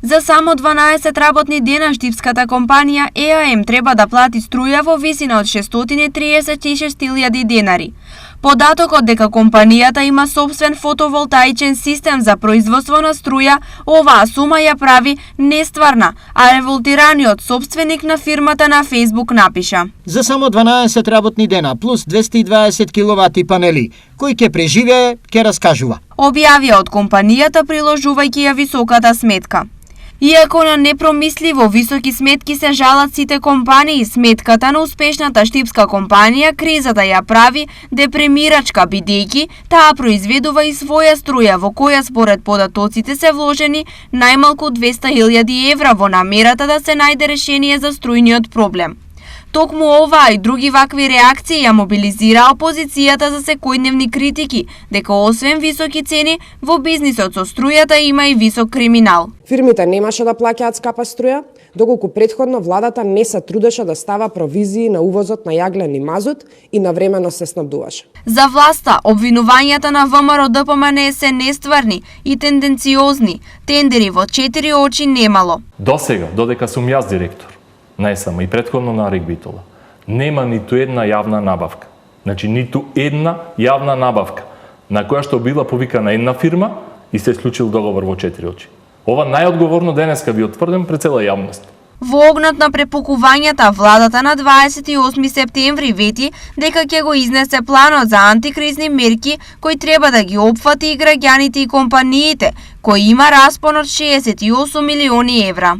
За само 12 работни дена штипската компанија ЕАМ треба да плати струја во висина од 636.000 денари. Податокот дека компанијата има сопствен фотоволтаичен систем за производство на струја, оваа сума ја прави нестварна, а револтираниот сопственик на фирмата на Facebook напиша: За само 12 работни дена плюс 220 киловати панели, кој ќе преживее, ќе раскажува. Објавија од компанијата приложувајќи ја високата сметка. Иако на непромисливо високи сметки се жалат сите компании, сметката на успешната штипска компанија кризата ја прави депремирачка, бидејќи таа произведува и своја струја во која според податоците се вложени најмалку 200.000 евра во намерата да се најде решение за струјниот проблем. Токму оваа и други вакви реакции ја мобилизира опозицијата за секојдневни критики, дека освен високи цени, во бизнисот со струјата има и висок криминал. Фирмите немаше да плаќаат скапа струја, доколку претходно владата не се трудеше да става провизии на увозот на јаглен и мазут и навремено се снабдуваше. За власта, обвинувањата на ВМРО ДПМН се нестварни и тенденциозни. Тендери во 4 очи немало. Досега, додека сум јас директор, не само и претходно на Арик Битола, нема ниту една јавна набавка. Значи, ниту една јавна набавка на која што била повикана една фирма и се склучил договор во 4 очи. Ова најодговорно денеска ви отврдем пред цела јавност. Во огнот на препукувањата, владата на 28 септември вети дека ќе го изнесе планот за антикризни мерки кои треба да ги опфати и граѓаните и компаниите, кои има распон од 68 милиони евра.